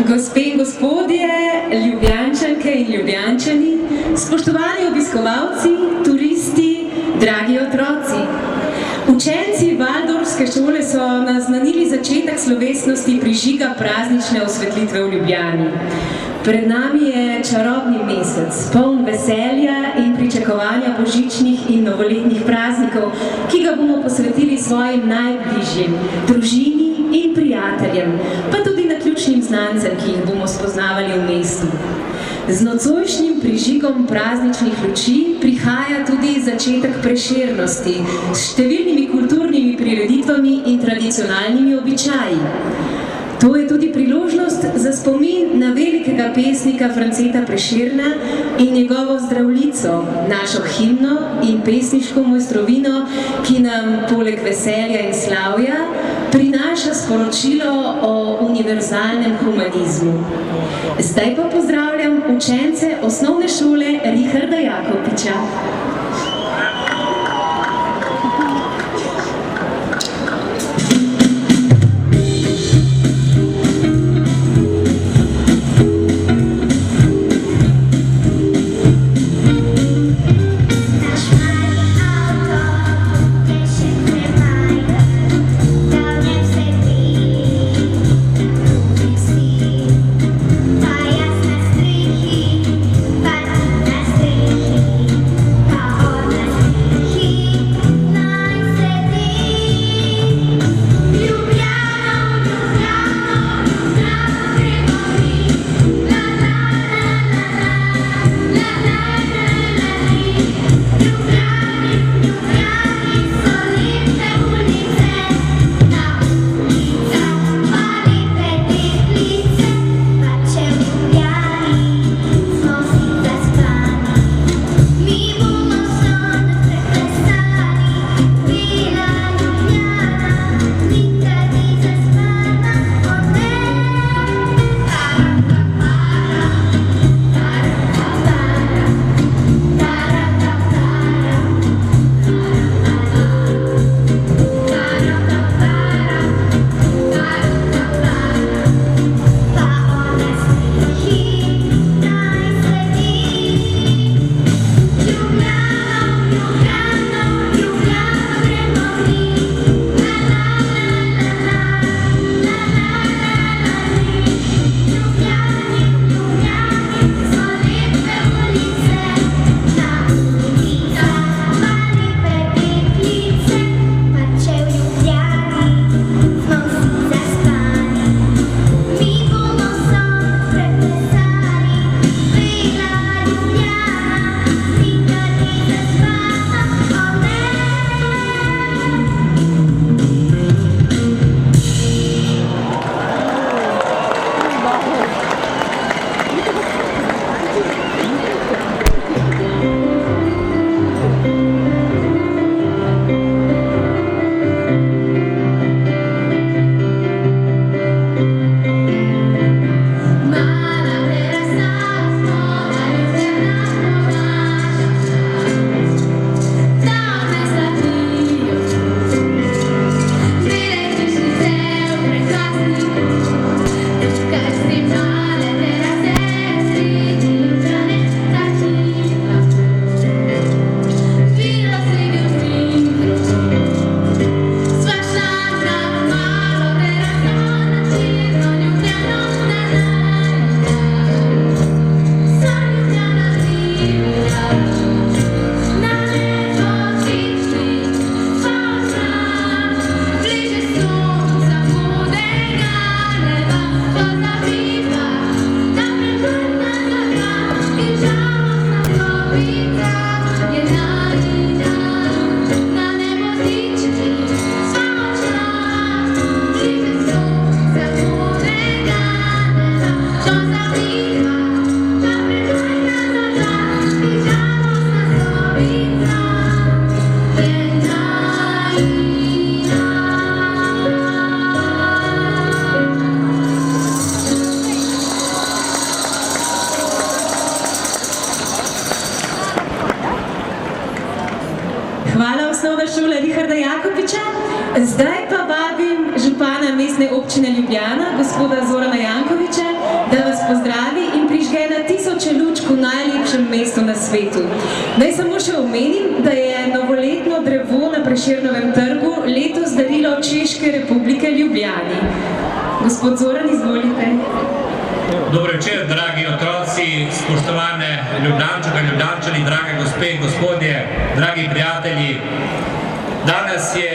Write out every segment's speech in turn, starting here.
Gospe in gospodje, Ljubljančanke in Ljubljančani, spoštovani obiskovalci, turisti, dragi otroci. Učenci Valdorfske šole so naznanili začetek slovesnosti prižiga praznične osvetlitve v Ljubljani. Pred nami je čarobni mesec, poln veselja in pričakovanja božičnih in novoletnih praznikov, ki ga bomo posvetili svojim najbližjim, družini in prijateljem, pa tudi naključnim znancem, ki jih bomo spoznavali v mestu. Z nocojšnjim prižigom prazničnih luči prihaja tudi začetek prešernosti s številnimi kulturnimi prireditvami in tradicionalnimi običaji. To je tudi priložnost za spomin na velikega pesnika Franceta Prešerna in njegovo zdravljico, našo himno in pesniško mojstrovino, ki nam poleg veselja in slavja prinaša sporočilo o univerzalnem humanizmu. Zdaj pa pozdravljam učence osnovne šole Richarda Jakopiča. Pajac na strychy, padł na strychy. osnovna šola Richarda Jakopiča. Zdaj pa vabim župana mestne občine Ljubljana, gospoda Zorana Jankovića, da vas pozdravi in prižge na tisoče lučk v najlepšem mestu na svetu. Naj samo še omenim, da je novoletno drevo na Prešernovem trgu letos darilo Češke republike Ljubljani. Gospod Zoran, izvolite. Dobro večer, dragi otroci, spoštovane Ljubljančanke, Ljubljančani, drage gospe in gospodje, dragi prijatelji. Danes je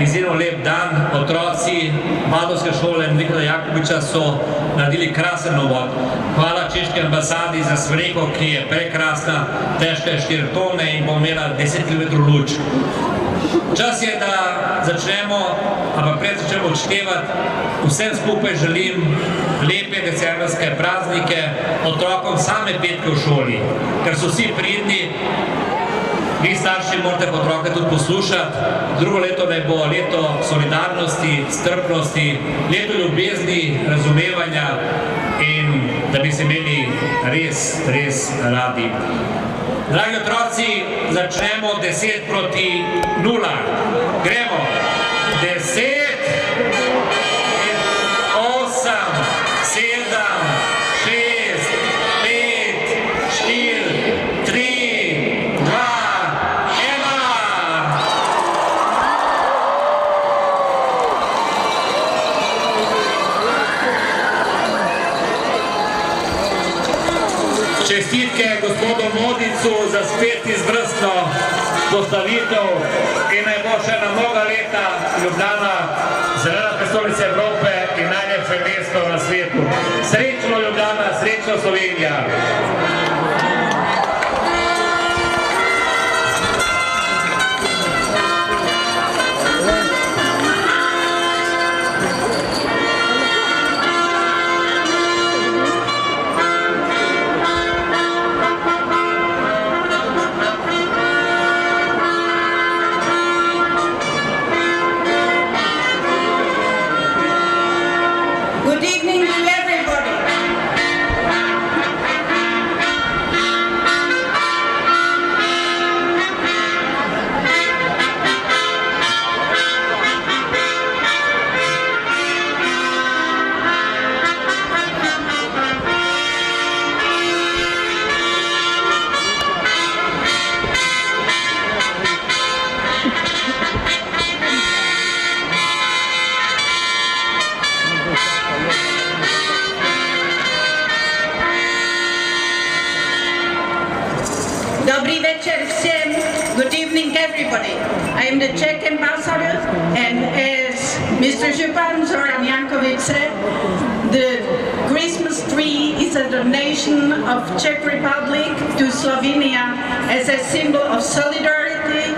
izjemno lep dan. Otroci Valdorfske šole Richarda Jakopiča so naredili krasen uvod. Hvala češki ambasadi za smreko, ki je prekrasna, težka je 4 tone in bo imela 10 km luč. Čas je, da začnemo, ampak pred začnemo odštevati. Vsem skupaj želim lepe decembrske praznike, otrokom same petke v šoli, ker so vsi pridni. Vi starši morate otroke tudi poslušati. Drugo leto naj bo leto solidarnosti, strpnosti, leto ljubezni, razumevanja in da bi se imeli res, res radi. Dragi otroci, začnemo 10:0. Gremo. 10, 8, 7, 6, 5, 4, 3, 2, 1. Čestitke gospodu Modicu za spet izvrstno postavitev in naj bo še na mnoga leta Ljubljana zelena prestolnica Evrope in najlepše mesto na svetu. Srečno Ljubljana, srečno Slovenija! Dobry večer všem. Good evening, everybody. I am the Czech ambassador, and as Mr. Župan Zoran Janković said, the Christmas tree is a donation of Czech Republic to Slovenia as a symbol of solidarity,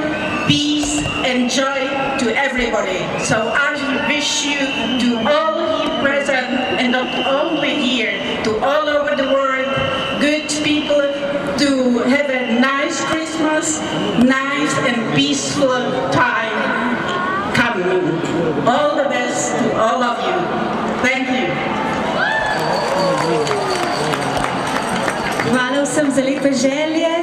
peace, and joy to everybody. So I wish you to all here present, and not only here, to all over the world, good people, to have a nice Christmas, nice and peaceful time coming. All the best to all of you. Thank you. Hvala vsem za lepe želje.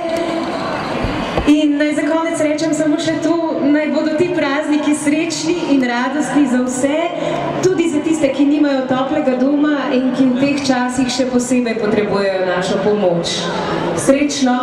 In naj za konec rečem samo še to, naj bodo ti prazniki srečni in radostni za vse, tudi za tiste, ki nimajo toplega doma in ki v teh časih še posebej potrebujejo našo pomoč. Srečno!